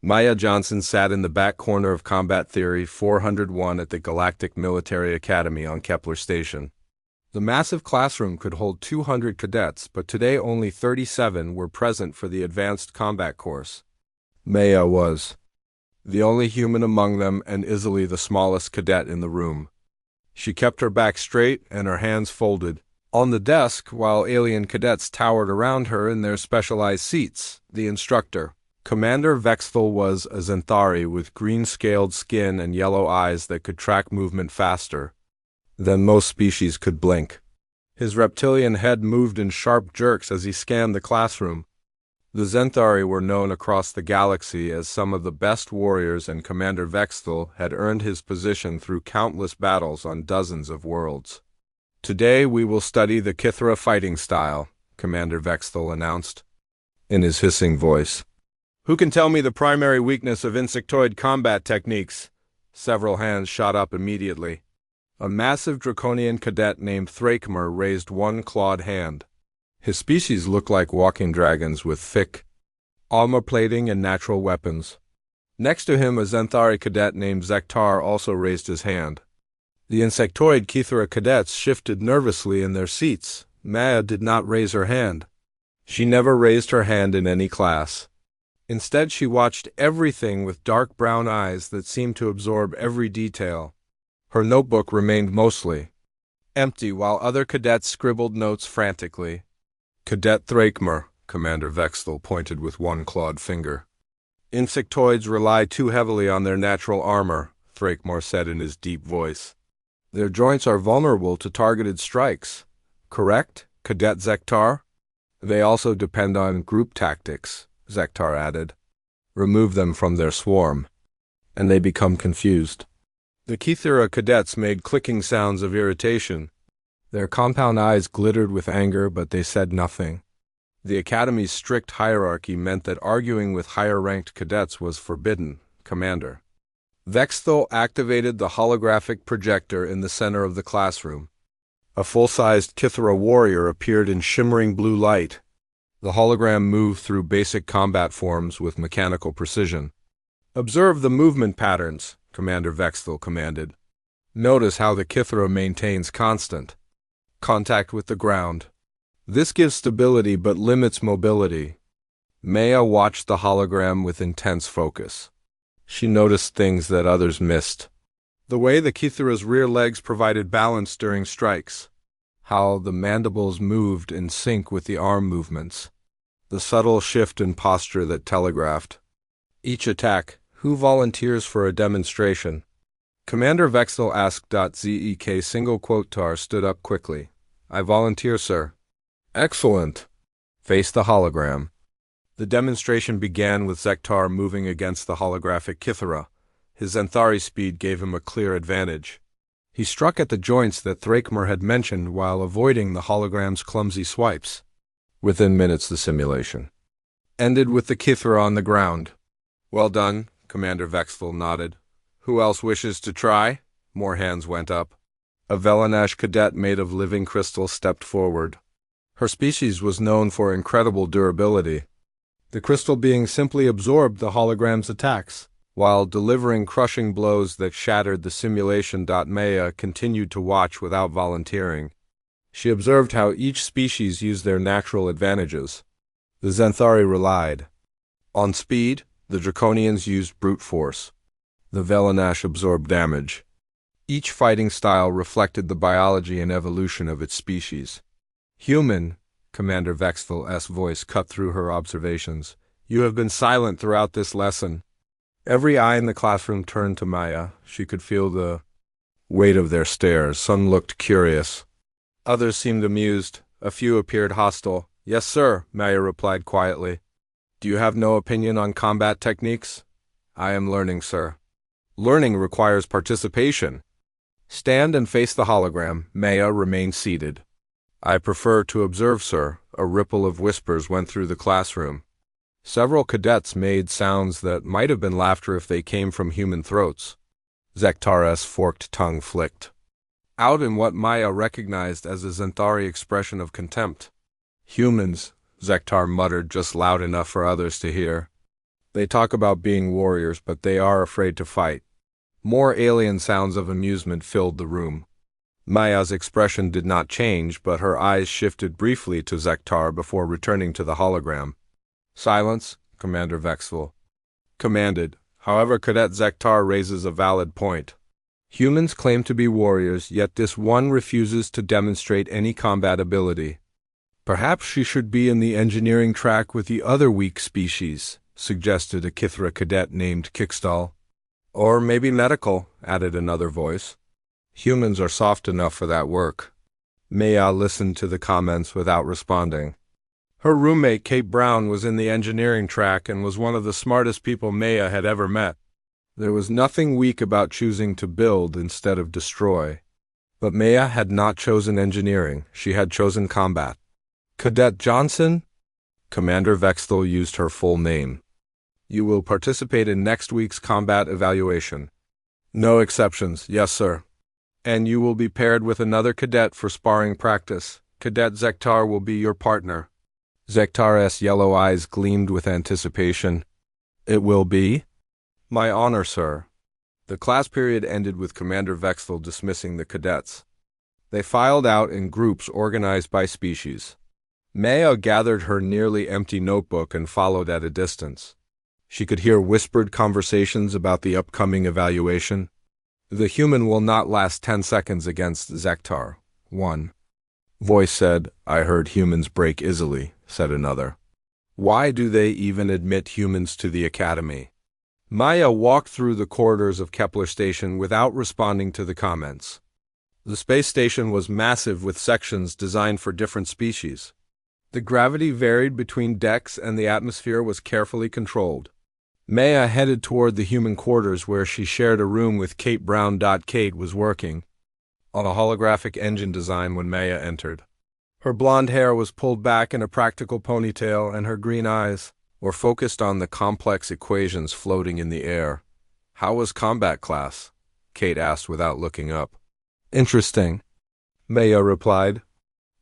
Maya Johnson sat in the back corner of Combat Theory 401 at the Galactic Military Academy on Kepler Station. The massive classroom could hold 200 cadets, but today only 37 were present for the Advanced Combat course. Maya was the only human among them and easily the smallest cadet in the room. She kept her back straight and her hands folded on the desk while alien cadets towered around her in their specialized seats. The instructor, Commander Vexthal, was a Xanthari with green-scaled skin and yellow eyes that could track movement faster than most species could blink. His reptilian head moved in sharp jerks as he scanned the classroom. The Xanthari were known across the galaxy as some of the best warriors, and Commander Vexthal had earned his position through countless battles on dozens of worlds. "Today we will study the Kithra fighting style," Commander Vexthal announced in his hissing voice. "Who can tell me the primary weakness of insectoid combat techniques?" Several hands shot up immediately. A massive draconian cadet named Thrakmer raised one clawed hand. His species looked like walking dragons with thick armor plating and natural weapons. Next to him, a Xanthari cadet named Zektar also raised his hand. The insectoid Kithra cadets shifted nervously in their seats. Maya did not raise her hand. She never raised her hand in any class. Instead, she watched everything with dark brown eyes that seemed to absorb every detail. Her notebook remained mostly empty while other cadets scribbled notes frantically. "Cadet Thrakmer," Commander Vexthal pointed with one clawed finger. "Insectoids rely too heavily on their natural armor," Thrakmer said in his deep voice. "Their joints are vulnerable to targeted strikes. Correct, Cadet Zektar?" "They also depend on group tactics," Zektar added. "Remove them from their swarm, and they become confused." The Kithra cadets made clicking sounds of irritation. Their compound eyes glittered with anger, but they said nothing. The Academy's strict hierarchy meant that arguing with higher-ranked cadets was forbidden. Commander Vexthal activated the holographic projector in the center of the classroom. A full-sized Kithra warrior appeared in shimmering blue light. The hologram moved through basic combat forms with mechanical precision. "Observe the movement patterns," Commander Vexthal commanded. "Notice how the Kithra maintains constant contact with the ground. This gives stability but limits mobility." Maya watched the hologram with intense focus. She noticed things that others missed. The way the Kithra's rear legs provided balance during strikes. How the mandibles moved in sync with the arm movements. The subtle shift in posture that telegraphed each attack. "Who volunteers for a demonstration?" Commander Vexthal asked. Zek single quotar stood up quickly. "I volunteer, sir." "Excellent." Face the hologram. The demonstration began with Zektar moving against the holographic Kithra. His Xanthari speed gave him a clear advantage. He struck at the joints that Thrakmer had mentioned while avoiding the hologram's clumsy swipes. Within minutes, the simulation ended with the Kithra on the ground. "Well done," Commander Vexthal nodded. "Who else wishes to try?" More hands went up. A Velanash cadet made of living crystal stepped forward. Her species was known for incredible durability. The crystal being simply absorbed the hologram's attacks, while delivering crushing blows that shattered the simulation. Maya continued to watch without volunteering. She observed how each species used their natural advantages. The Xanthari relied on speed. The Draconians used brute force. The Velanash absorbed damage. Each fighting style reflected the biology and evolution of its species. "Human," Commander Vexthal's voice cut through her observations, "you have been silent throughout this lesson." Every eye in the classroom turned to Maya. She could feel the weight of their stares. Some looked curious. Others seemed amused. A few appeared hostile. "Yes, sir," Maya replied quietly. "Do you have no opinion on combat techniques?" "I am learning, sir." "Learning requires participation." "Stand and face the hologram." Maya remained seated. "I prefer to observe, sir." A ripple of whispers went through the classroom. Several cadets made sounds that might have been laughter if they came from human throats. Zektar's forked tongue flicked out in what Maya recognized as a Xanthari expression of contempt. "Humans," Zektar muttered just loud enough for others to hear. They talk about being warriors, but they are afraid to fight. More alien sounds of amusement filled the room. Maya's expression did not change, but her eyes shifted briefly to Zektar before returning to the hologram. Silence, Commander Vexel commanded. However, Cadet Zektar raises a valid point. Humans claim to be warriors, yet this one refuses to demonstrate any combat ability. Perhaps she should be in the engineering track with the other weak species, suggested a Kithra cadet named Kickstall. Or maybe medical, added another voice. Humans are soft enough for that work. Maya listened to the comments without responding. Her roommate, Kate Brown, was in the engineering track and was one of the smartest people Maya had ever met. There was nothing weak about choosing to build instead of destroy. But Maya had not chosen engineering, she had chosen combat. Cadet Johnson? Commander Vextel used her full name. You will participate in next week's combat evaluation. No exceptions, yes sir. And you will be paired with another cadet for sparring practice. Cadet Zektar will be your partner. Zektar's yellow eyes gleamed with anticipation. It will be? My honor, sir. The class period ended with Commander Vexel dismissing the cadets. They filed out in groups organized by species. Maya gathered her nearly empty notebook and followed at a distance. She could hear whispered conversations about the upcoming evaluation. The human will not last 10 seconds against Zektar. 1. Voice said, I heard humans break easily, said another. Why do they even admit humans to the academy? Maya walked through the corridors of Kepler Station without responding to the comments. The space station was massive with sections designed for different species. The gravity varied between decks and the atmosphere was carefully controlled. Maya headed toward the human quarters where she shared a room with Kate Brown. Kate was working on a holographic engine design when Maya entered. Her blonde hair was pulled back in a practical ponytail and her green eyes were focused on the complex equations floating in the air. How was combat class? Kate asked without looking up. Interesting, Maya replied.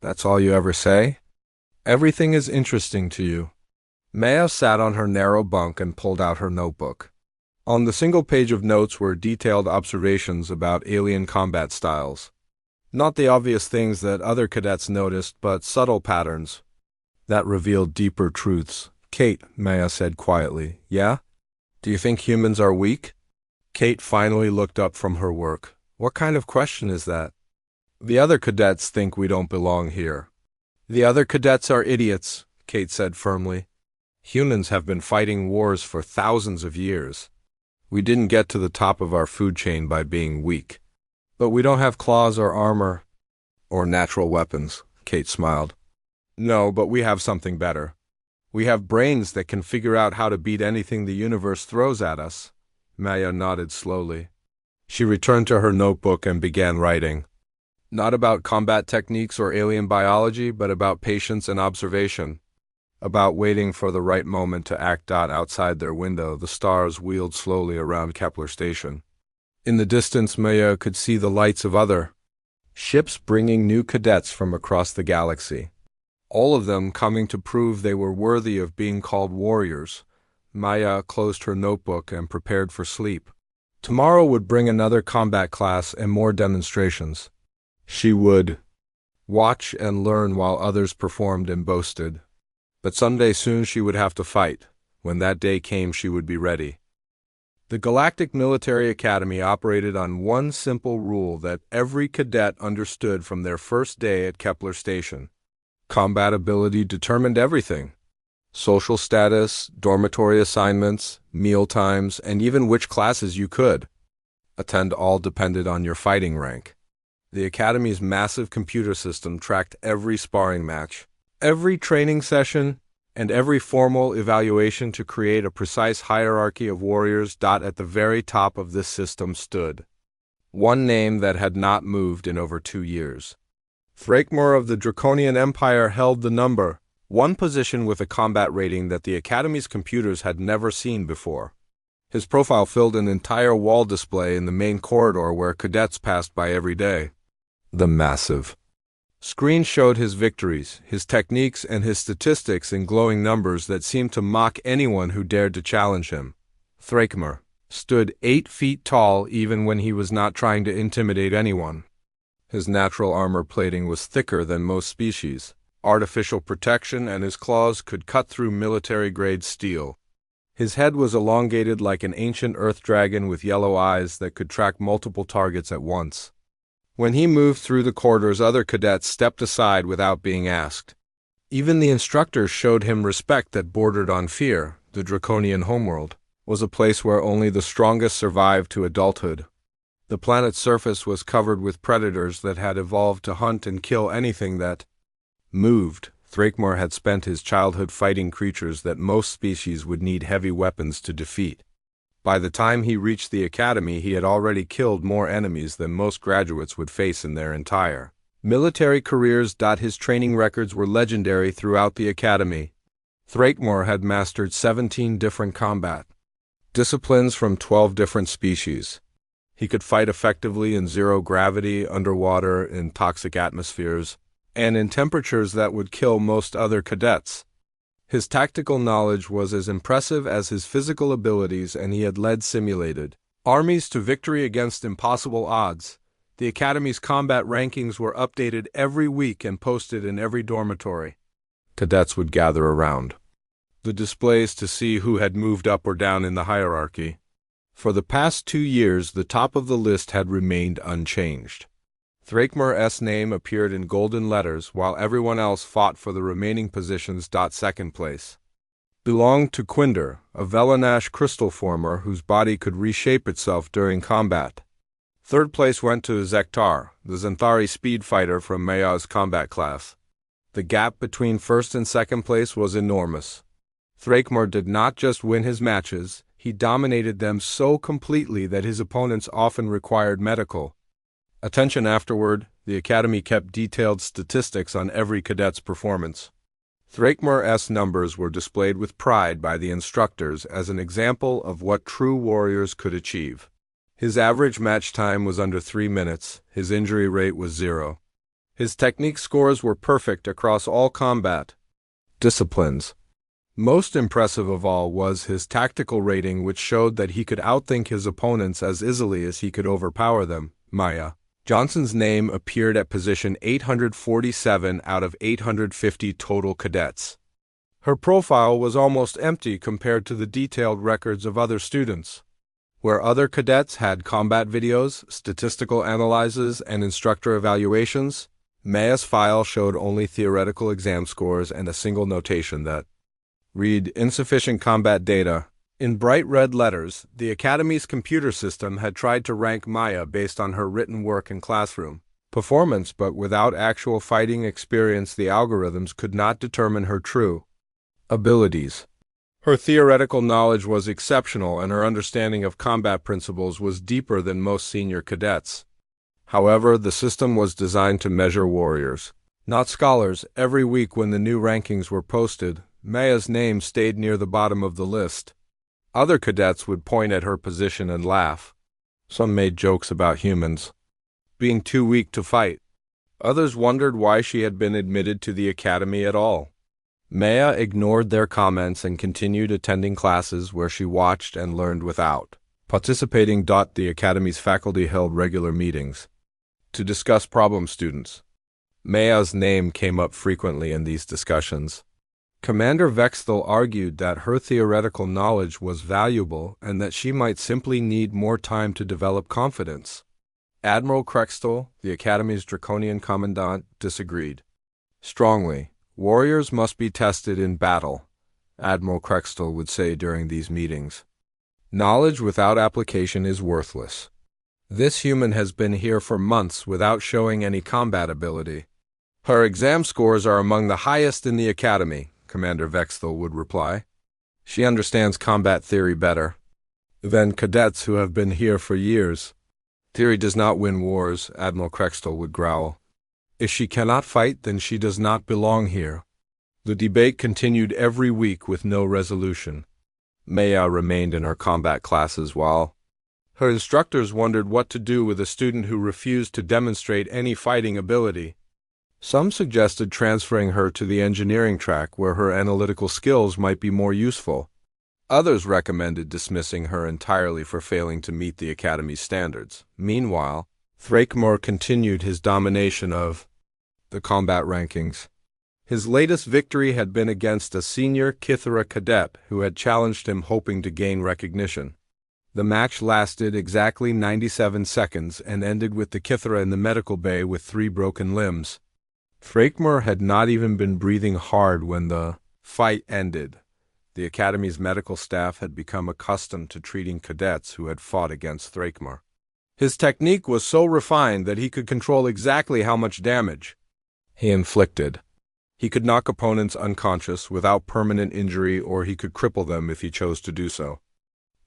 That's all you ever say? Everything is interesting to you. Maya sat on her narrow bunk and pulled out her notebook. On the single page of notes were detailed observations about alien combat styles. Not the obvious things that other cadets noticed, but subtle patterns that revealed deeper truths. Kate, Maya said quietly, yeah? Do you think humans are weak? Kate finally looked up from her work. What kind of question is that? The other cadets think we don't belong here. The other cadets are idiots, Kate said firmly. Humans have been fighting wars for thousands of years. We didn't get to the top of our food chain by being weak. But we don't have claws or armor or natural weapons, Kate smiled. No, but we have something better. We have brains that can figure out how to beat anything the universe throws at us. Maya nodded slowly. She returned to her notebook and began writing. Not about combat techniques or alien biology, but about patience and observation. About waiting for the right moment to act. Outside their window, the stars wheeled slowly around Kepler Station. In the distance, Maya could see the lights of other ships bringing new cadets from across the galaxy. All of them coming to prove they were worthy of being called warriors. Maya closed her notebook and prepared for sleep. Tomorrow would bring another combat class and more demonstrations. She would watch and learn while others performed and boasted. But someday soon she would have to fight. When that day came, she would be ready. The Galactic Military Academy operated on one simple rule that every cadet understood from their first day at Kepler Station. Combat ability determined everything. Social status, dormitory assignments, meal times, and even which classes you could attend all depended on your fighting rank. The Academy's massive computer system tracked every sparring match, every training session, and every formal evaluation to create a precise hierarchy of warriors. At the very top of this system stood one name that had not moved in over 2 years. Thrakmor of the Draconian Empire held the number 1 position with a combat rating that the Academy's computers had never seen before. His profile filled an entire wall display in the main corridor where cadets passed by every day. The massive Screens showed his victories, his techniques, and his statistics in glowing numbers that seemed to mock anyone who dared to challenge him. Thrakmar stood 8 feet tall even when he was not trying to intimidate anyone. His natural armor plating was thicker than most species, artificial protection, and his claws could cut through military-grade steel. His head was elongated like an ancient earth dragon with yellow eyes that could track multiple targets at once. When he moved through the corridors, other cadets stepped aside without being asked. Even the instructors showed him respect that bordered on fear. The draconian homeworld was a place where only the strongest survived to adulthood. The planet's surface was covered with predators that had evolved to hunt and kill anything that moved. Thrakmar had spent his childhood fighting creatures that most species would need heavy weapons to defeat. By the time he reached the academy, he had already killed more enemies than most graduates would face in their entire military careers. His training records were legendary throughout the academy. Thrakmar had mastered 17 different combat disciplines from 12 different species. He could fight effectively in zero gravity, underwater, in toxic atmospheres, and in temperatures that would kill most other cadets. His tactical knowledge was as impressive as his physical abilities, and he had led simulated armies to victory against impossible odds. The Academy's combat rankings were updated every week and posted in every dormitory. Cadets would gather around the displays to see who had moved up or down in the hierarchy. For the past 2 years, the top of the list had remained unchanged. Thrakmar's name appeared in golden letters, while everyone else fought for the remaining positions. Second place belonged to Quinder, a Velanash crystal former whose body could reshape itself during combat. Third place went to Zektar, the Xanthari speed fighter from Maya's combat class. The gap between first and second place was enormous. Thrakmar did not just win his matches, he dominated them so completely that his opponents often required medical attention afterward. The Academy kept detailed statistics on every cadet's performance. Thrakmar's numbers were displayed with pride by the instructors as an example of what true warriors could achieve. His average match time was under 3 minutes, his injury rate was 0. His technique scores were perfect across all combat disciplines. Most impressive of all was his tactical rating, which showed that he could outthink his opponents as easily as he could overpower them. Maya Johnson's name appeared at position 847 out of 850 total cadets. Her profile was almost empty compared to the detailed records of other students. Where other cadets had combat videos, statistical analyses, and instructor evaluations, Maya's file showed only theoretical exam scores and a single notation that read insufficient combat data. In bright red letters, the Academy's computer system had tried to rank Maya based on her written work and classroom performance, but without actual fighting experience, the algorithms could not determine her true abilities. Her theoretical knowledge was exceptional, and her understanding of combat principles was deeper than most senior cadets. However, the system was designed to measure warriors, not scholars. Every week when the new rankings were posted, Maya's name stayed near the bottom of the list. Other cadets would point at her position and laugh. Some made jokes about humans being too weak to fight. Others wondered why she had been admitted to the Academy at all. Maya ignored their comments and continued attending classes where she watched and learned without participating. The Academy's faculty held regular meetings to discuss problem students. Maya's name came up frequently in these discussions. Commander Vexthal argued that her theoretical knowledge was valuable and that she might simply need more time to develop confidence. Admiral Krextal, the Academy's draconian commandant, disagreed strongly. Warriors must be tested in battle, Admiral Krextal would say during these meetings. Knowledge without application is worthless. This human has been here for months without showing any combat ability. Her exam scores are among the highest in the Academy, Commander Vexthal would reply. She understands combat theory better than cadets who have been here for years. Theory does not win wars, Admiral Krextal would growl. If she cannot fight, then she does not belong here. The debate continued every week with no resolution. Maya remained in her combat classes while her instructors wondered what to do with a student who refused to demonstrate any fighting ability. Some suggested transferring her to the engineering track where her analytical skills might be more useful. Others recommended dismissing her entirely for failing to meet the Academy's standards. Meanwhile, Thrakmor continued his domination of the combat rankings. His latest victory had been against a senior Kithara cadet who had challenged him, hoping to gain recognition. The match lasted exactly 97 seconds and ended with the Kithara in the medical bay with 3 broken limbs. Thrakmor had not even been breathing hard when the fight ended. The Academy's medical staff had become accustomed to treating cadets who had fought against Thrakmor. His technique was so refined that he could control exactly how much damage he inflicted. He could knock opponents unconscious without permanent injury, or he could cripple them if he chose to do so.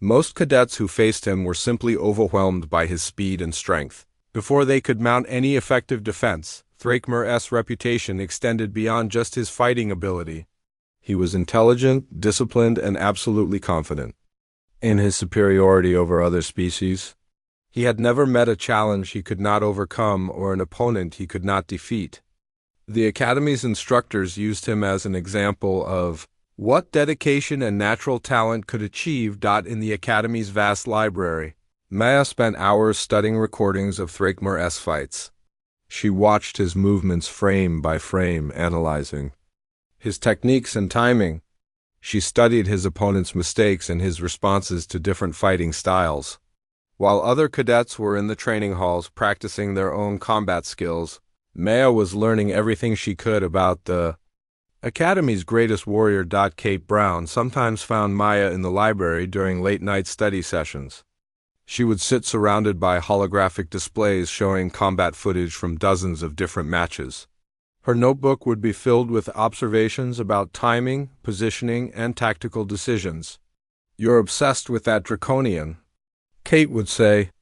Most cadets who faced him were simply overwhelmed by his speed and strength. Before they could mount any effective defense, Thrakmor's reputation extended beyond just his fighting ability. He was intelligent, disciplined, and absolutely confident in his superiority over other species. He had never met a challenge he could not overcome or an opponent he could not defeat. The Academy's instructors used him as an example of what dedication and natural talent could achieve. In the Academy's vast library, Maya spent hours studying recordings of Thrakmor's fights. She watched his movements frame by frame, analyzing his techniques and timing. She studied his opponent's mistakes and his responses to different fighting styles. While other cadets were in the training halls practicing their own combat skills, Maya was learning everything she could about the Academy's greatest warrior. Kate Brown sometimes found Maya in the library during late-night study sessions. She would sit surrounded by holographic displays showing combat footage from dozens of different matches. Her notebook would be filled with observations about timing, positioning, and tactical decisions. "You're obsessed with that draconian," Kate would say.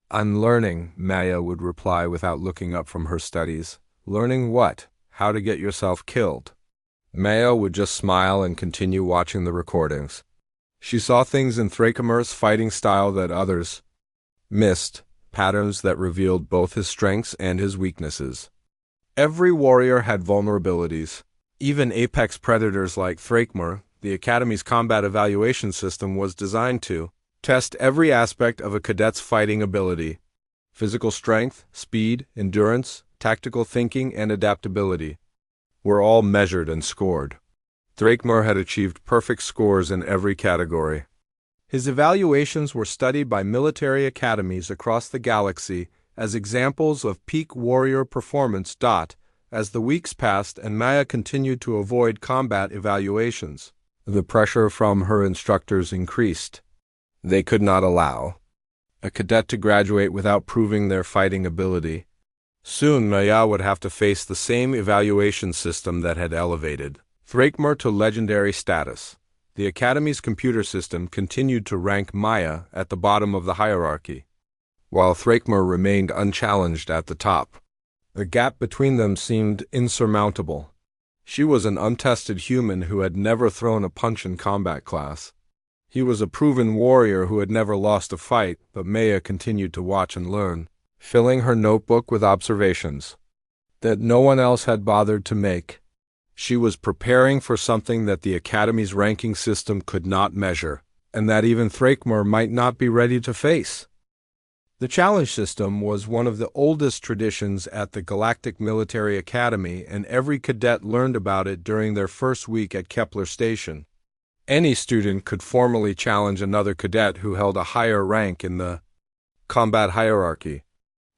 "I'm learning," Maya would reply without looking up from her studies. "Learning what? How to get yourself killed." Maya would just smile and continue watching the recordings. She saw things in Thrakmor's fighting style that others missed, patterns that revealed both his strengths and his weaknesses. Every warrior had vulnerabilities. Even apex predators like Thrakmor. The Academy's combat evaluation system was designed to test every aspect of a cadet's fighting ability: physical strength, speed, endurance, tactical thinking, and adaptability were all measured and scored. Thrakmor had achieved perfect scores in every category. His evaluations were studied by military academies across the galaxy as examples of peak warrior performance. As the weeks passed and Maya continued to avoid combat evaluations, the pressure from her instructors increased. They could not allow a cadet to graduate without proving their fighting ability. Soon Maya would have to face the same evaluation system that had elevated Thrakmor to legendary status. The Academy's computer system continued to rank Maya at the bottom of the hierarchy, while Thrakmor remained unchallenged at the top. The gap between them seemed insurmountable. She was an untested human who had never thrown a punch in combat class. He was a proven warrior who had never lost a fight, but Maya continued to watch and learn, filling her notebook with observations that no one else had bothered to make. She was preparing for something that the Academy's ranking system could not measure, and that even Thrakmor might not be ready to face. The challenge system was one of the oldest traditions at the Galactic Military Academy, and every cadet learned about it during their first week at Kepler Station. Any student could formally challenge another cadet who held a higher rank in the combat hierarchy.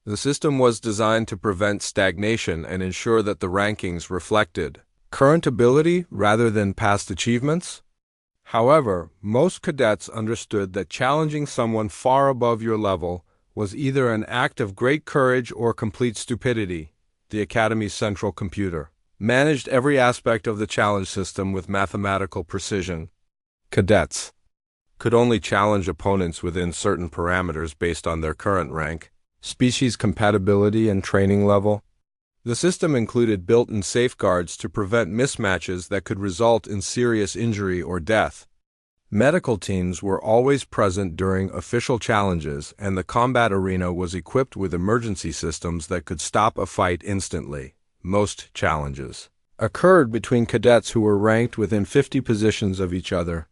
The system was designed to prevent stagnation and ensure that the rankings reflected current ability rather than past achievements. However, most cadets understood that challenging someone far above your level was either an act of great courage or complete stupidity. The Academy's central computer managed every aspect of the challenge system with mathematical precision. Cadets could only challenge opponents within certain parameters based on their current rank, species compatibility, and training level. The system included built-in safeguards to prevent mismatches that could result in serious injury or death. Medical teams were always present during official challenges, and the combat arena was equipped with emergency systems that could stop a fight instantly. Most challenges occurred between cadets who were ranked within 50 positions of each other.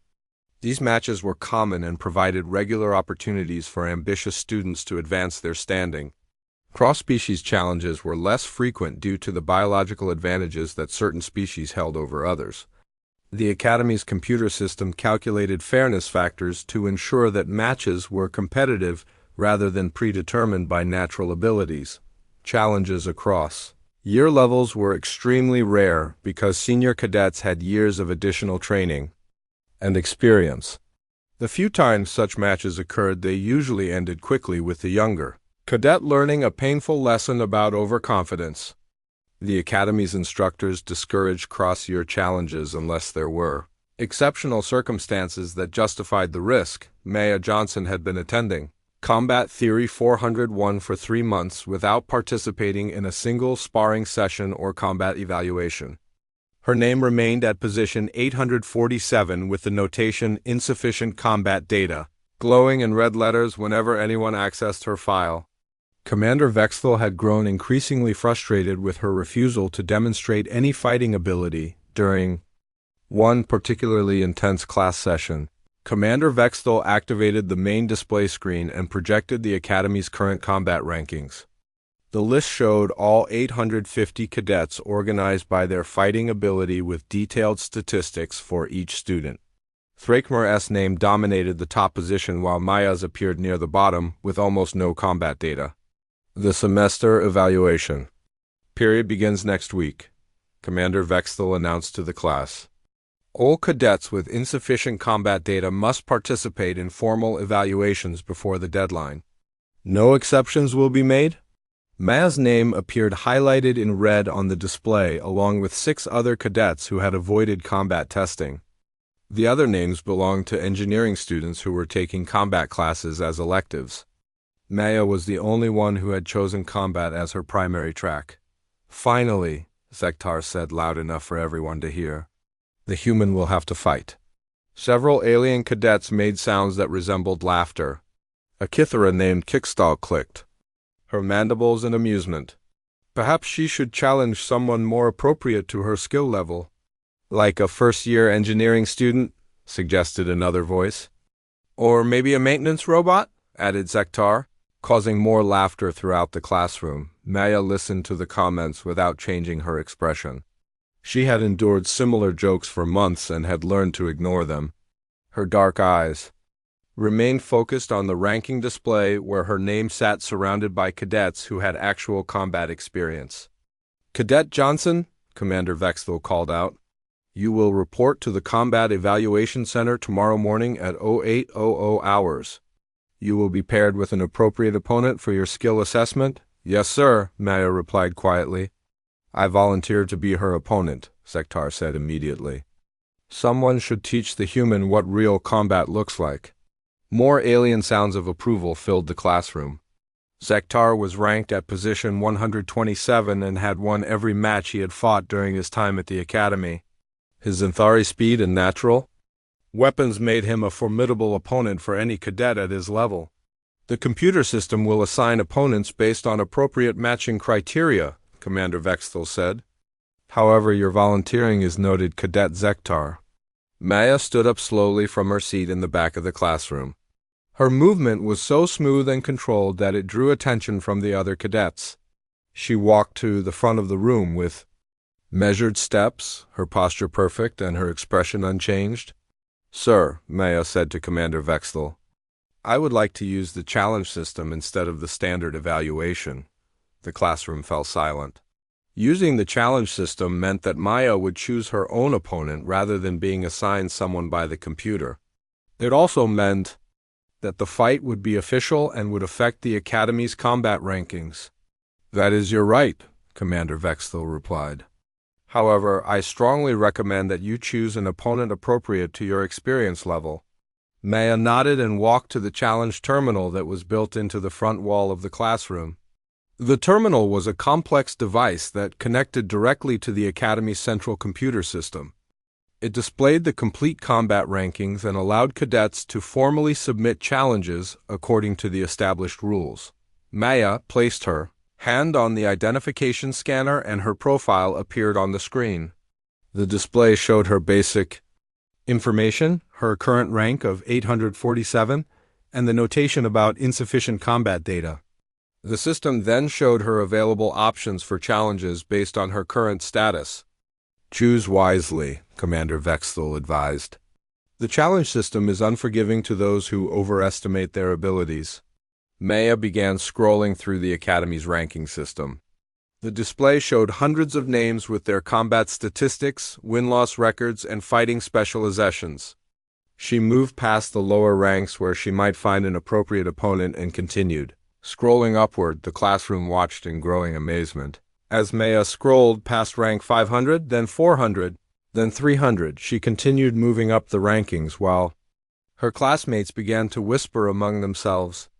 These matches were common and provided regular opportunities for ambitious students to advance their standing. Cross-species challenges were less frequent due to the biological advantages that certain species held over others. The Academy's computer system calculated fairness factors to ensure that matches were competitive rather than predetermined by natural abilities. Challenges across year levels were extremely rare because senior cadets had years of additional training and experience. The few times such matches occurred, they usually ended quickly with the younger cadet learning a painful lesson about overconfidence. The Academy's instructors discouraged cross-year challenges unless there were exceptional circumstances that justified the risk. Maya Johnson had been attending Combat Theory 401 for 3 months without participating in a single sparring session or combat evaluation. Her name remained at position 847 with the notation insufficient combat data, glowing in red letters whenever anyone accessed her file. Commander Vexthal had grown increasingly frustrated with her refusal to demonstrate any fighting ability during one particularly intense class session. Commander Vexthal activated the main display screen and projected the Academy's current combat rankings. The list showed all 850 cadets organized by their fighting ability with detailed statistics for each student. Thrakmer's name dominated the top position while Maya's appeared near the bottom with almost no combat data. The semester evaluation period begins next week, Commander Vexthal announced to the class. All cadets with insufficient combat data must participate in formal evaluations before the deadline. No exceptions will be made. Maya's name appeared highlighted in red on the display along with 6 other cadets who had avoided combat testing. The other names belonged to engineering students who were taking combat classes as electives. Maya was the only one who had chosen combat as her primary track. Finally, Zektar said loud enough for everyone to hear. The human will have to fight. Several alien cadets made sounds that resembled laughter. A Kithara named Kickstall clicked her mandibles in amusement. Perhaps she should challenge someone more appropriate to her skill level. Like a first-year engineering student, suggested another voice. Or maybe a maintenance robot, added Zektar, causing more laughter throughout the classroom. Maya listened to the comments without changing her expression. She had endured similar jokes for months and had learned to ignore them. Her dark eyes remained focused on the ranking display where her name sat surrounded by cadets who had actual combat experience. Cadet Johnson, Commander Vexthal called out, you will report to the Combat Evaluation Center tomorrow morning at 0800 hours. You will be paired with an appropriate opponent for your skill assessment? Yes, sir, Maya replied quietly. I volunteered to be her opponent, Zektar said immediately. Someone should teach the human what real combat looks like. More alien sounds of approval filled the classroom. Zektar was ranked at position 127 and had won every match he had fought during his time at the Academy. His Zinthari speed and natural weapons made him a formidable opponent for any cadet at his level. The computer system will assign opponents based on appropriate matching criteria, Commander Vexthal said. However, your volunteering is noted, Cadet Zektar. Maya stood up slowly from her seat in the back of the classroom. Her movement was so smooth and controlled that it drew attention from the other cadets. She walked to the front of the room with measured steps, her posture perfect and her expression unchanged. Sir, Maya said to Commander Vexthal, I would like to use the challenge system instead of the standard evaluation. The classroom fell silent. Using the challenge system meant that Maya would choose her own opponent rather than being assigned someone by the computer. It also meant that the fight would be official and would affect the Academy's combat rankings. That is your right, Commander Vexthal replied. However, I strongly recommend that you choose an opponent appropriate to your experience level. Maya nodded and walked to the challenge terminal that was built into the front wall of the classroom. The terminal was a complex device that connected directly to the Academy's central computer system. It displayed the complete combat rankings and allowed cadets to formally submit challenges according to the established rules. Maya placed her Hand on the identification scanner and her profile appeared on the screen. The display showed her basic information, her current rank of 847, and the notation about insufficient combat data. The system then showed her available options for challenges based on her current status. Choose wisely, Commander Vexthal advised. The challenge system is unforgiving to those who overestimate their abilities. Maya began scrolling through the Academy's ranking system. The display showed hundreds of names with their combat statistics, win-loss records, and fighting specializations. She moved past the lower ranks where she might find an appropriate opponent and continued. Scrolling upward, the classroom watched in growing amazement. As Maya scrolled past rank 500, then 400, then 300, she continued moving up the rankings while her classmates began to whisper among themselves.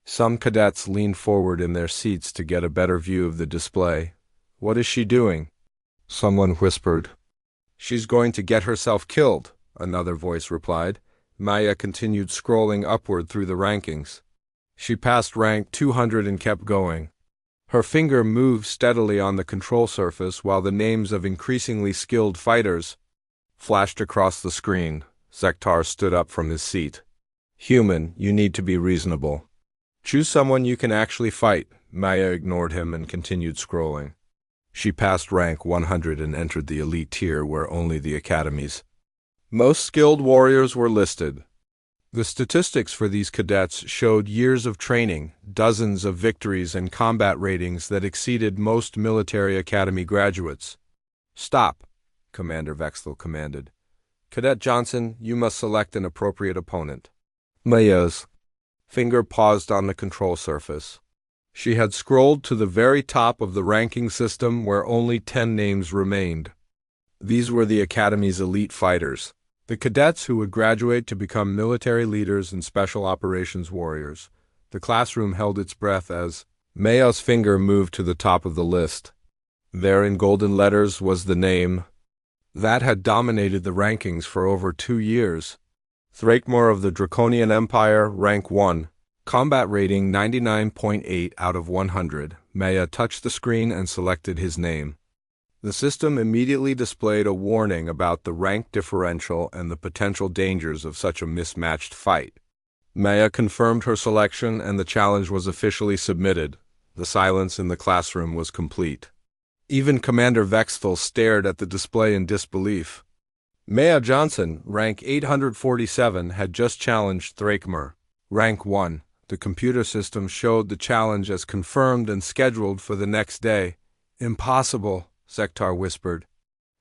Some cadets leaned forward in their seats to get a better view of the display. "What is she doing?" someone whispered. "She's going to get herself killed," another voice replied. Maya continued scrolling upward through the rankings. She passed rank 200 and kept going. Her finger moved steadily on the control surface while the names of increasingly skilled fighters flashed across the screen. Zektar stood up from his seat. "Human, you need to be reasonable. Choose someone you can actually fight." Maya ignored him and continued scrolling. She passed rank 100 and entered the elite tier where only the Academy's most skilled warriors were listed. The statistics for these cadets showed years of training, dozens of victories, and combat ratings that exceeded most military academy graduates. "Stop," Commander Vexthal commanded. "Cadet Johnson, you must select an appropriate opponent." Maya's finger paused on the control surface. She had scrolled to the very top of the ranking system where only 10 names remained. These were the Academy's elite fighters, the cadets who would graduate to become military leaders and special operations warriors. The classroom held its breath as Maya's finger moved to the top of the list. There in golden letters was the name that had dominated the rankings for over 2 years. Thrakmor of the Draconian Empire, rank 1. Combat rating 99.8 out of 100. Maya touched the screen and selected his name. The system immediately displayed a warning about the rank differential and the potential dangers of such a mismatched fight. Maya confirmed her selection and the challenge was officially submitted. The silence in the classroom was complete. Even Commander Vexthal stared at the display in disbelief. Maya Johnson, rank 847, had just challenged Thrakmor, rank 1. The computer system showed the challenge as confirmed and scheduled for the next day. "Impossible," Zektar whispered.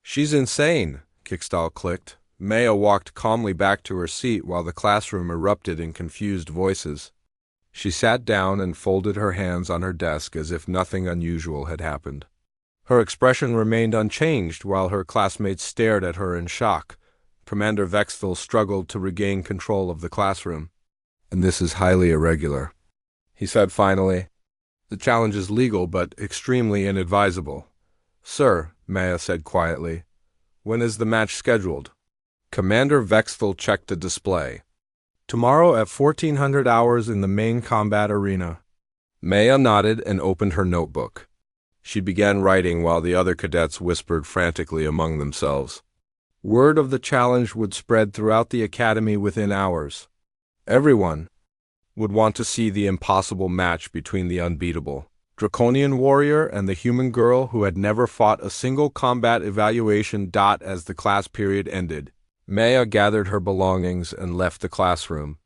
"She's insane," Kickstall clicked. Maya walked calmly back to her seat while the classroom erupted in confused voices. She sat down and folded her hands on her desk as if nothing unusual had happened. Her expression remained unchanged while her classmates stared at her in shock. Commander Vexthal struggled to regain control of the classroom. "And this is highly irregular," he said finally. "The challenge is legal but extremely inadvisable." "Sir," Maya said quietly, "when is the match scheduled?" Commander Vexthal checked the display. "Tomorrow at 1400 hours in the main combat arena." Maya nodded and opened her notebook. She began writing while the other cadets whispered frantically among themselves. Word of the challenge would spread throughout the academy within hours. Everyone would want to see the impossible match between the unbeatable Draconian warrior and the human girl who had never fought a single combat evaluation. As the class period ended, Maya gathered her belongings and left the classroom.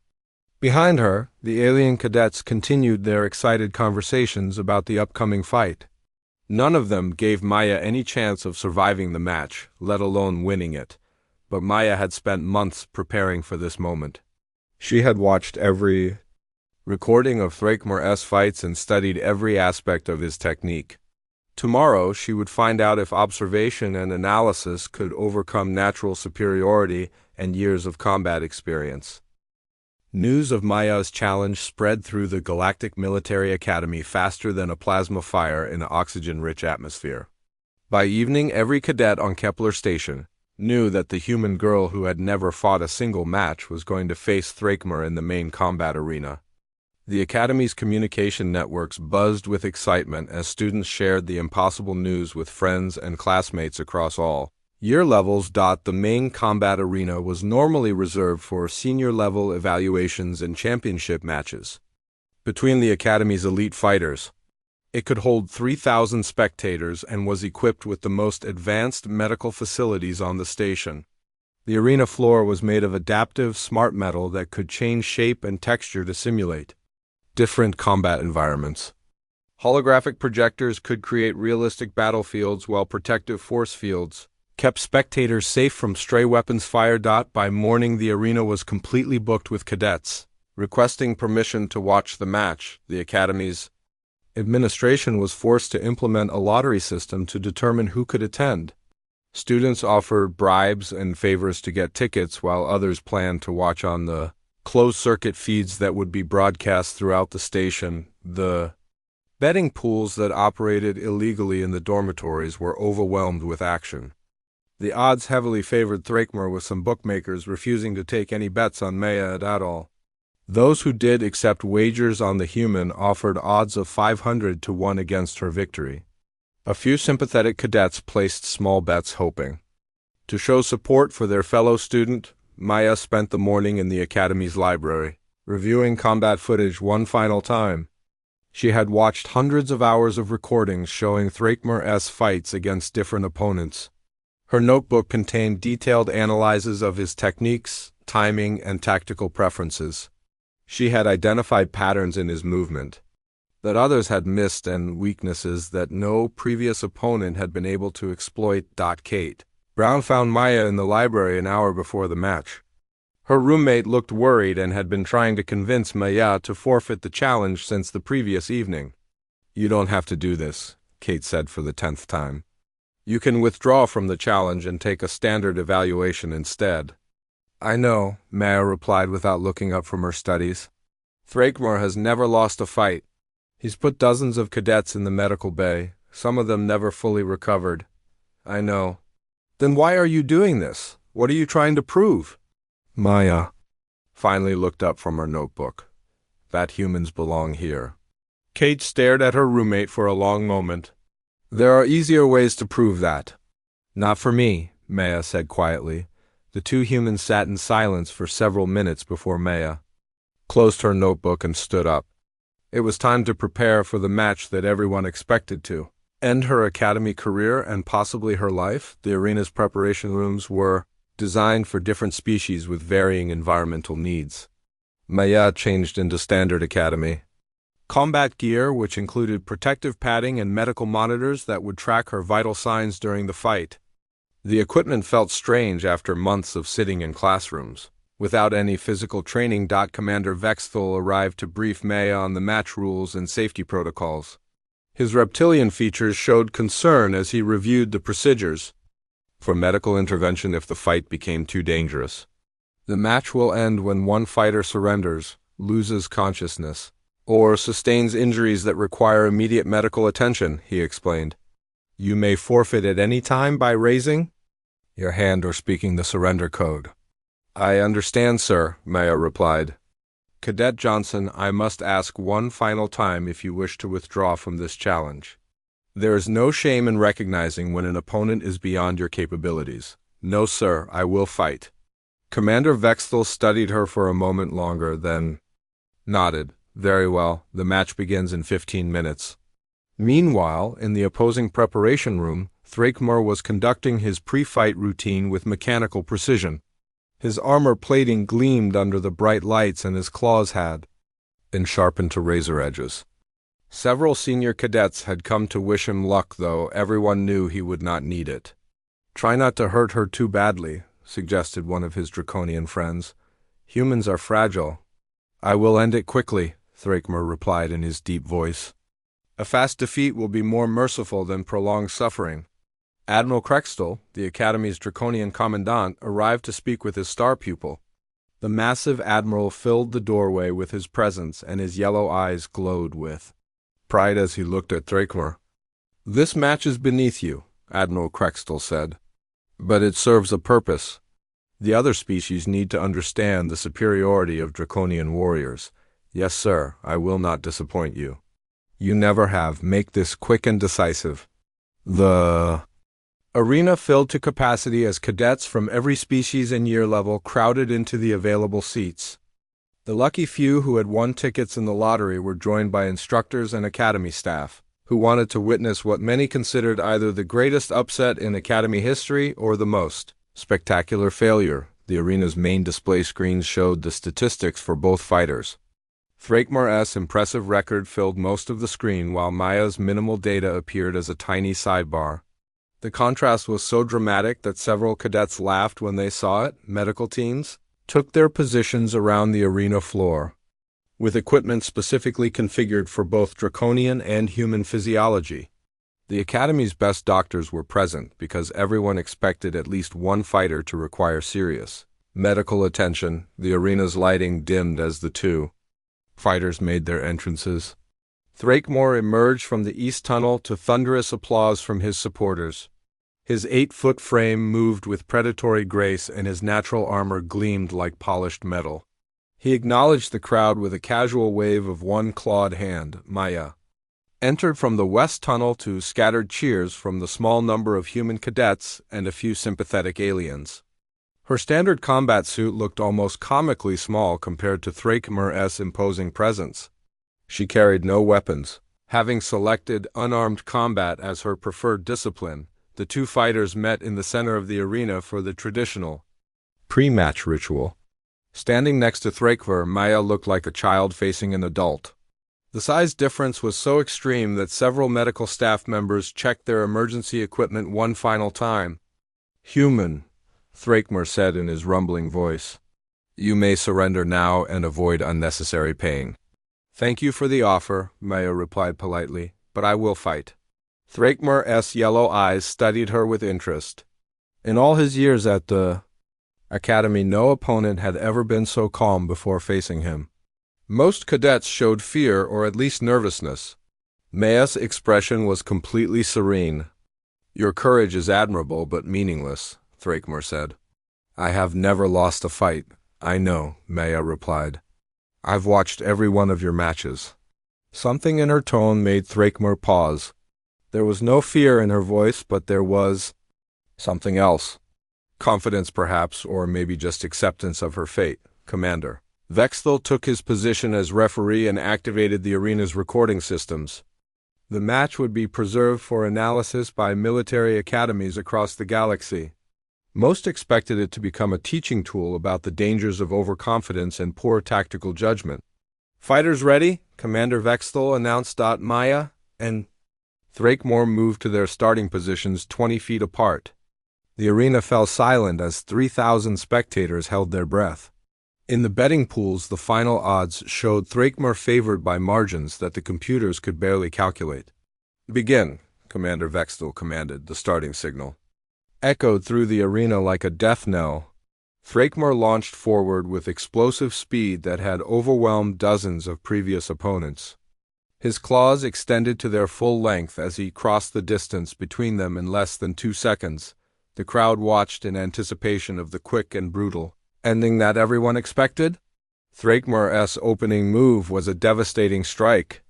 Behind her, the alien cadets continued their excited conversations about the upcoming fight. None of them gave Maya any chance of surviving the match, let alone winning it, but Maya had spent months preparing for this moment. She had watched every recording of Thrakmor's fights and studied every aspect of his technique. Tomorrow she would find out if observation and analysis could overcome natural superiority and years of combat experience. News of Maya's challenge spread through the Galactic Military Academy faster than a plasma fire in an oxygen-rich atmosphere. By evening, every cadet on Kepler Station knew that the human girl who had never fought a single match was going to face Thrakmor in the main combat arena. The Academy's communication networks buzzed with excitement as students shared the impossible news with friends and classmates across all year levels. The main combat arena was normally reserved for senior-level evaluations and championship matches between the Academy's elite fighters. It could hold 3,000 spectators and was equipped with the most advanced medical facilities on the station. The arena floor was made of adaptive, smart metal that could change shape and texture to simulate different combat environments. Holographic projectors could create realistic battlefields, while protective force fields kept spectators safe from stray weapons fire. By morning, the arena was completely booked with cadets requesting permission to watch the match. The Academy's administration was forced to implement a lottery system to determine who could attend. Students offered bribes and favors to get tickets, while others planned to watch on the closed-circuit feeds that would be broadcast throughout the station. The betting pools that operated illegally in the dormitories were overwhelmed with action. The odds heavily favored Thrakmor, with some bookmakers refusing to take any bets on Maya at all. Those who did accept wagers on the human offered odds of 500 to 1 against her victory. A few sympathetic cadets placed small bets, hoping to show support for their fellow student. Maya spent the morning in the Academy's library, reviewing combat footage one final time. She had watched hundreds of hours of recordings showing Thrakmor's fights against different opponents. Her notebook contained detailed analyses of his techniques, timing, and tactical preferences. She had identified patterns in his movement that others had missed and weaknesses that no previous opponent had been able to exploit. Kate Brown found Maya in the library an hour before the match. Her roommate looked worried and had been trying to convince Maya to forfeit the challenge since the previous evening. "You don't have to do this," Kate said for the 10th time. "You can withdraw from the challenge and take a standard evaluation instead." "I know," Maya replied without looking up from her studies. "Thrakmor has never lost a fight. He's put dozens of cadets in the medical bay. Some of them never fully recovered." "I know." "Then why are you doing this? What are you trying to prove?" Maya finally looked up from her notebook. "That humans belong here." Kate stared at her roommate for a long moment. "There are easier ways to prove that." "Not for me," Maya said quietly. The two humans sat in silence for several minutes before Maya closed her notebook and stood up. It was time to prepare for the match that everyone expected to end her Academy career and possibly her life. The arena's preparation rooms were designed for different species with varying environmental needs. Maya changed into standard Academy combat gear, which included protective padding and medical monitors that would track her vital signs during the fight. The equipment felt strange after months of sitting in classrooms without any physical training. Commander Vexthal arrived to brief Maya on the match rules and safety protocols. His reptilian features showed concern as he reviewed the procedures for medical intervention if the fight became too dangerous. "The match will end when one fighter surrenders, loses consciousness, or sustains injuries that require immediate medical attention," he explained. "You may forfeit at any time by raising your hand or speaking the surrender code." "I understand, sir," Maya replied. "Cadet Johnson, I must ask one final time if you wish to withdraw from this challenge. There is no shame in recognizing when an opponent is beyond your capabilities." "No, sir, I will fight." Commander Vexthal studied her for a moment longer, then nodded. "Very well, the match begins in 15 minutes. Meanwhile, in the opposing preparation room, Thrakmor was conducting his pre-fight routine with mechanical precision. His armor plating gleamed under the bright lights and his claws had been sharpened to razor edges. Several senior cadets had come to wish him luck, though everyone knew he would not need it. "Try not to hurt her too badly," suggested one of his draconian friends. "Humans are fragile." "I will end it quickly," Thrakmor replied in his deep voice. "A fast defeat will be more merciful than prolonged suffering." Admiral Krextel, the Academy's draconian commandant, arrived to speak with his star pupil. The massive admiral filled the doorway with his presence, and his yellow eyes glowed with pride as he looked at Thrakmor. "This match is beneath you," Admiral Krextel said. "But it serves a purpose. The other species need to understand the superiority of draconian warriors. Yes, sir, I will not disappoint you. You never have. Make this quick and decisive. The arena filled to capacity as cadets from every species and year level crowded into the available seats. The lucky few who had won tickets in the lottery were joined by instructors and academy staff, who wanted to witness what many considered either the greatest upset in academy history or the most spectacular failure. The arena's main display screens showed the statistics for both fighters. Thrakmar's impressive record filled most of the screen, while Maya's minimal data appeared as a tiny sidebar. The contrast was so dramatic that several cadets laughed when they saw it. Medical teams took their positions around the arena floor, with equipment specifically configured for both draconian and human physiology. The Academy's best doctors were present because everyone expected at least one fighter to require serious medical attention. The arena's lighting dimmed as the two fighters made their entrances. Thrakmar emerged from the east tunnel to thunderous applause from his supporters. His 8-foot frame moved with predatory grace and his natural armor gleamed like polished metal. He acknowledged the crowd with a casual wave of one clawed hand. Maya entered from the west tunnel to scattered cheers from the small number of human cadets and a few sympathetic aliens. Her standard combat suit looked almost comically small compared to Thrakmar's imposing presence. She carried no weapons. Having selected unarmed combat as her preferred discipline, the two fighters met in the center of the arena for the traditional pre-match ritual. Standing next to Thrakvar, Maya looked like a child facing an adult. The size difference was so extreme that several medical staff members checked their emergency equipment one final time. "Human," Thrakmar said in his rumbling voice. "You may surrender now and avoid unnecessary pain." "Thank you for the offer," Maya replied politely, "but I will fight." Thrakmar's yellow eyes studied her with interest. In all his years at the Academy, no opponent had ever been so calm before facing him. Most cadets showed fear or at least nervousness. Maya's expression was completely serene. "Your courage is admirable but meaningless," Thrakmar said. "I have never lost a fight." "I know," Maya replied. "I've watched every one of your matches." Something in her tone made Thrakmar pause. There was no fear in her voice, but there was something else. Confidence, perhaps, or maybe just acceptance of her fate. "Commander." Vexthal took his position as referee and activated the arena's recording systems. The match would be preserved for analysis by military academies across the galaxy. Most expected it to become a teaching tool about the dangers of overconfidence and poor tactical judgment. "Fighters ready?" Commander Vexthal announced. Maya and Thrakmar moved to their starting positions 20 feet apart. The arena fell silent as 3,000 spectators held their breath. In the betting pools, the final odds showed Thrakmar favored by margins that the computers could barely calculate. "Begin," Commander Vexthal commanded. The starting signal echoed through the arena like a death knell. Thrakmar launched forward with explosive speed that had overwhelmed dozens of previous opponents. His claws extended to their full length as he crossed the distance between them in less than 2 seconds. The crowd watched in anticipation of the quick and brutal ending that everyone expected. Thrakmar's opening move was a devastating strike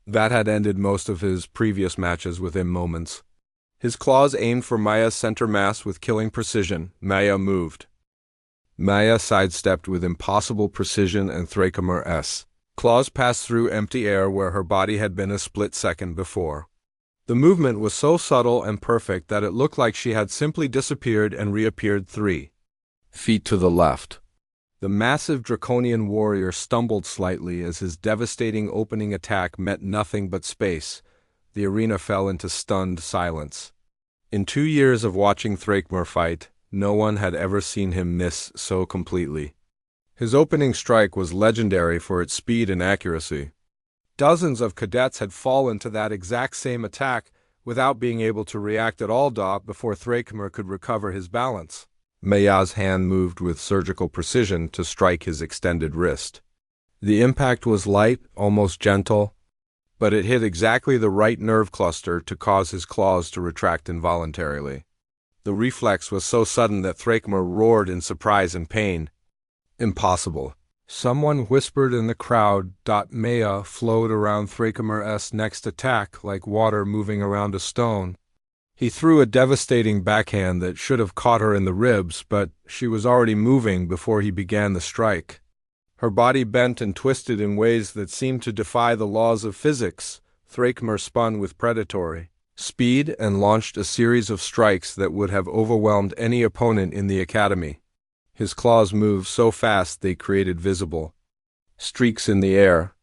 that had ended most of his previous matches within moments. His claws aimed for Maya's center mass with killing precision. Maya moved. Maya sidestepped with impossible precision, and Thrakmar's claws passed through empty air where her body had been a split second before. The movement was so subtle and perfect that it looked like she had simply disappeared and reappeared 3 feet to the left. The massive draconian warrior stumbled slightly as his devastating opening attack met nothing but space. The arena fell into stunned silence. In 2 years of watching Thrakmar fight, no one had ever seen him miss so completely. His opening strike was legendary for its speed and accuracy. Dozens of cadets had fallen to that exact same attack without being able to react at all before Thrakmar could recover his balance. Maya's hand moved with surgical precision to strike his extended wrist. The impact was light, almost gentle, but it hit exactly the right nerve cluster to cause his claws to retract involuntarily. The reflex was so sudden that Thrakmar roared in surprise and pain. "Impossible." Someone whispered in the crowd. Maya flowed around Thracomer's next attack like water moving around a stone. He threw a devastating backhand that should have caught her in the ribs, but she was already moving before he began the strike. Her body bent and twisted in ways that seemed to defy the laws of physics. Thracomer spun with predatory speed and launched a series of strikes that would have overwhelmed any opponent in the academy. His claws moved so fast they created visible streaks in the air.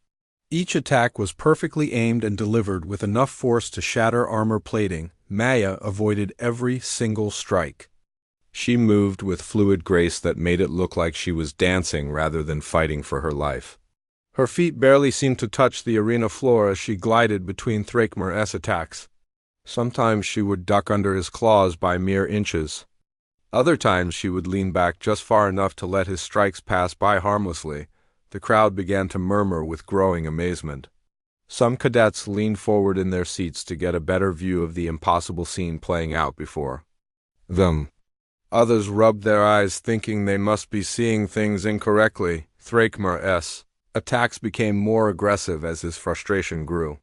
Each attack was perfectly aimed and delivered with enough force to shatter armor plating. Maya avoided every single strike. She moved with fluid grace that made it look like she was dancing rather than fighting for her life. Her feet barely seemed to touch the arena floor as she glided between Thracomer's attacks. Sometimes she would duck under his claws by mere inches. Other times she would lean back just far enough to let his strikes pass by harmlessly. The crowd began to murmur with growing amazement. Some cadets leaned forward in their seats to get a better view of the impossible scene playing out before them. Others rubbed their eyes, thinking they must be seeing things incorrectly. Thracomer's attacks became more aggressive as his frustration grew.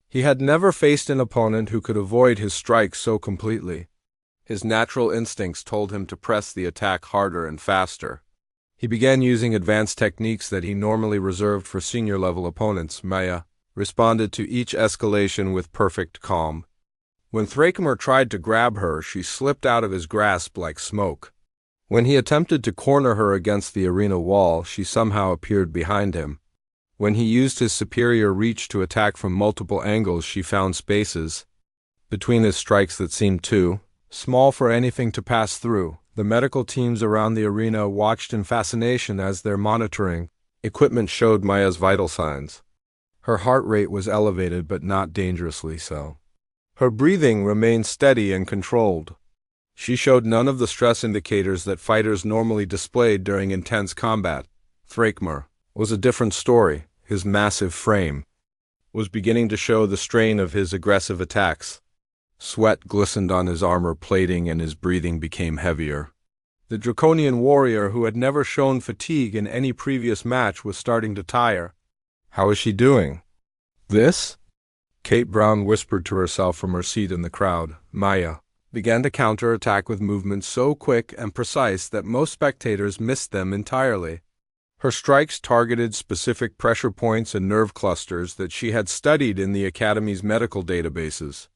He had never faced an opponent who could avoid his strikes so completely. His natural instincts told him to press the attack harder and faster. He began using advanced techniques that he normally reserved for senior-level opponents. Maya responded to each escalation with perfect calm. When Thracomer tried to grab her, she slipped out of his grasp like smoke. When he attempted to corner her against the arena wall, she somehow appeared behind him. When he used his superior reach to attack from multiple angles, she found spaces between his strikes that seemed too small for anything to pass through. The medical teams around the arena watched in fascination as their monitoring equipment showed Maya's vital signs. Her heart rate was elevated, but not dangerously so. Her breathing remained steady and controlled. She showed none of the stress indicators that fighters normally displayed during intense combat. Thracomer was a different story. His massive frame was beginning to show the strain of his aggressive attacks. Sweat glistened on his armor plating and his breathing became heavier. The draconian warrior who had never shown fatigue in any previous match was starting to tire. "How is she doing?" "This?" Kate Brown whispered to herself from her seat in the crowd. Maya began to counter-attack with movements so quick and precise that most spectators missed them entirely. Her strikes targeted specific pressure points and nerve clusters that she had studied in the Academy's medical databases.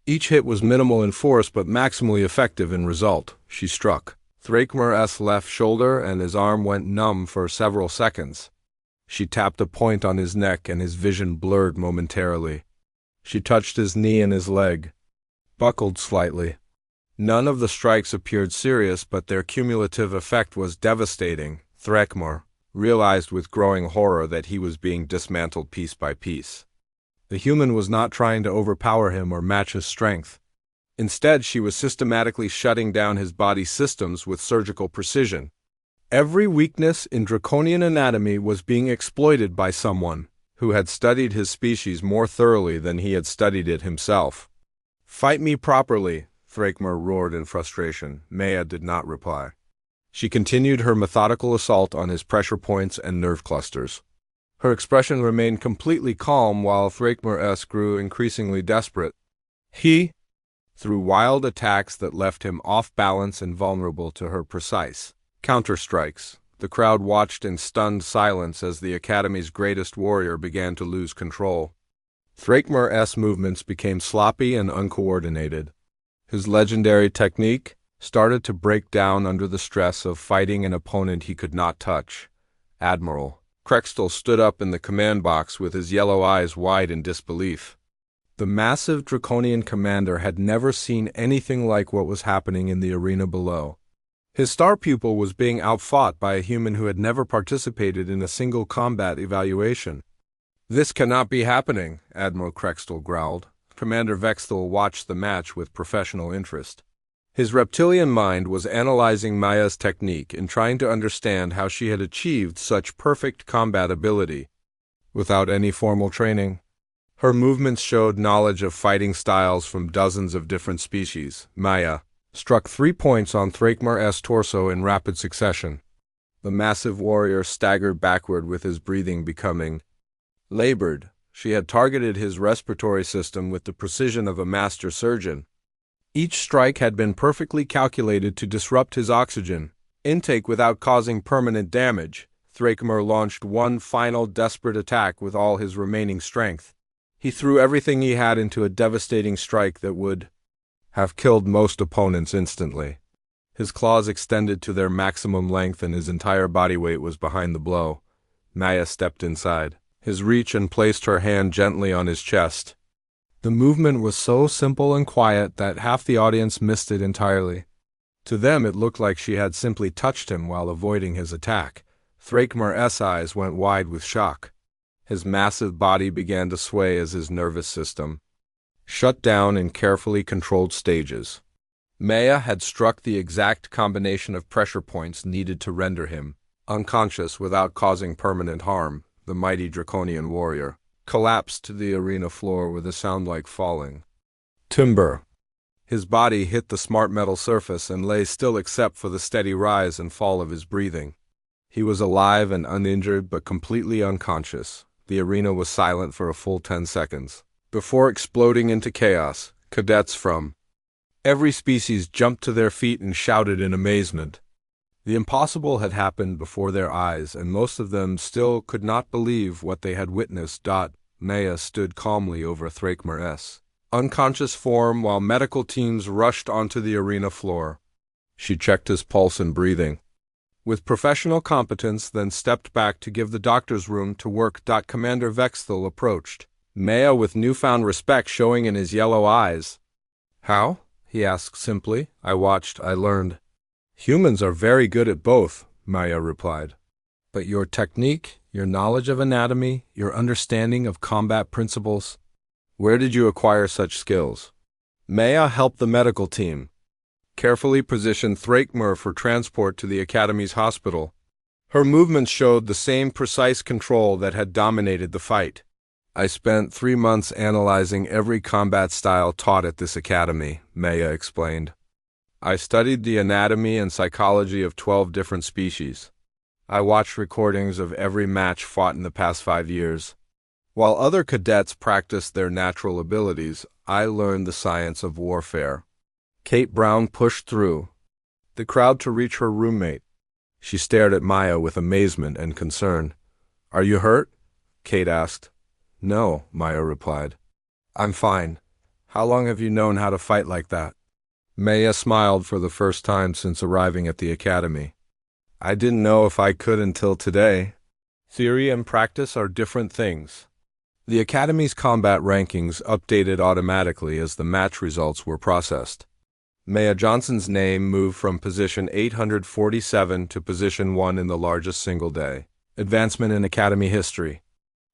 Each hit was minimal in force but maximally effective in result. She struck Thracomer's left shoulder and his arm went numb for several seconds. She tapped a point on his neck and his vision blurred momentarily. She touched his knee and his leg buckled slightly. None of the strikes appeared serious, but their cumulative effect was devastating. Thracomer realized with growing horror that he was being dismantled piece by piece. The human was not trying to overpower him or match his strength. Instead, she was systematically shutting down his body systems with surgical precision. Every weakness in draconian anatomy was being exploited by someone who had studied his species more thoroughly than he had studied it himself. "Fight me properly," Thracomer roared in frustration. Maya did not reply. She continued her methodical assault on his pressure points and nerve clusters. Her expression remained completely calm while Thracomer's grew increasingly desperate. He threw wild attacks that left him off balance and vulnerable to her precise counter-strikes. The crowd watched in stunned silence as the Academy's greatest warrior began to lose control. Thracomer's movements became sloppy and uncoordinated. His legendary technique started to break down under the stress of fighting an opponent he could not touch. Admiral Krextel stood up in the command box with his yellow eyes wide in disbelief. The massive draconian commander had never seen anything like what was happening in the arena below. His star pupil was being outfought by a human who had never participated in a single combat evaluation. "This cannot be happening," Admiral Krextel growled. Commander Vexthal watched the match with professional interest. His reptilian mind was analyzing Maya's technique and trying to understand how she had achieved such perfect combat ability without any formal training. Her movements showed knowledge of fighting styles from dozens of different species. Maya struck 3 points on Thracomer's torso in rapid succession. The massive warrior staggered backward with his breathing becoming labored. She had targeted his respiratory system with the precision of a master surgeon. Each strike had been perfectly calculated to disrupt his oxygen intake without causing permanent damage. Thrakmer launched one final desperate attack with all his remaining strength. He threw everything he had into a devastating strike that would have killed most opponents instantly. His claws extended to their maximum length and his entire body weight was behind the blow. Maya stepped inside his reach and placed her hand gently on his chest. The movement was so simple and quiet that half the audience missed it entirely. To them it looked like she had simply touched him while avoiding his attack. Thrakmer's eyes went wide with shock. His massive body began to sway as his nervous system shut down in carefully controlled stages. Maya had struck the exact combination of pressure points needed to render him unconscious without causing permanent harm. The mighty draconian warrior collapsed to the arena floor with a sound like falling timber. His body hit the smart metal surface and lay still except for the steady rise and fall of his breathing. He was alive and uninjured but completely unconscious. The arena was silent for a full 10 seconds. Before exploding into chaos, cadets from every species jumped to their feet and shouted in amazement. The impossible had happened before their eyes, and most of them still could not believe what they had witnessed. Maya stood calmly over Thrakmer's unconscious form while medical teams rushed onto the arena floor. She checked his pulse and breathing with professional competence, then stepped back to give the doctor's room to work. Commander Vexthal approached Maya with newfound respect showing in his yellow eyes. "How?" he asked simply. "I watched, I learned." "Humans are very good at both," Maya replied. "But your technique, your knowledge of anatomy, your understanding of combat principles, where did you acquire such skills?" Maya helped the medical team carefully position Thrakmer for transport to the Academy's hospital. Her movements showed the same precise control that had dominated the fight. "I spent 3 months analyzing every combat style taught at this academy," Maya explained. "I studied the anatomy and psychology of 12 different species. I watched recordings of every match fought in the past 5 years. While other cadets practiced their natural abilities, I learned the science of warfare." Kate Brown pushed through the crowd to reach her roommate. She stared at Maya with amazement and concern. "Are you hurt?" Kate asked. "No," Maya replied. "I'm fine. How long have you known how to fight like that?" Maya smiled for the first time since arriving at the academy. "I didn't know if I could until today. Theory and practice are different things." The academy's combat rankings updated automatically as the match results were processed. Maya Johnson's name moved from position 847 to position 1 in the largest single day advancement in academy history.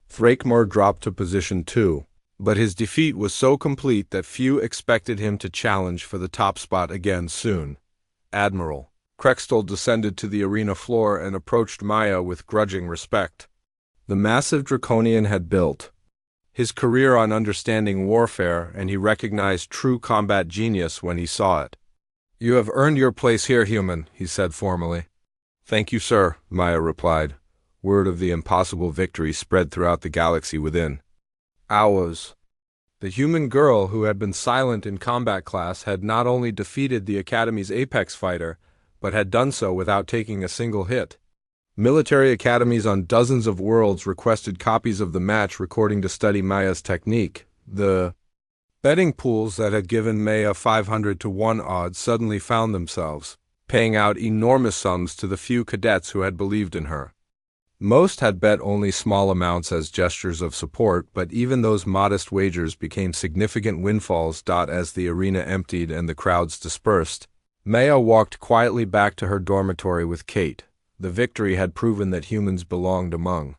Thrakmer dropped to position 2, but his defeat was so complete that few expected him to challenge for the top spot again soon. Admiral Krextel descended to the arena floor and approached Maya with grudging respect. The massive draconian had built his career on understanding warfare, and he recognized true combat genius when he saw it. "You have earned your place here, human," he said formally. "Thank you, sir," Maya replied. Word of the impossible victory spread throughout the galaxy within hours. The human girl who had been silent in combat class had not only defeated the Academy's apex fighter, but had done so without taking a single hit. Military academies on dozens of worlds requested copies of the match recording to study Maya's technique. The betting pools that had given Maya 500 to 1 odds suddenly found themselves paying out enormous sums to the few cadets who had believed in her. Most had bet only small amounts as gestures of support, but even those modest wagers became significant windfalls. As the arena emptied and the crowds dispersed, Maya walked quietly back to her dormitory with Kate. The victory had proven that humans belonged among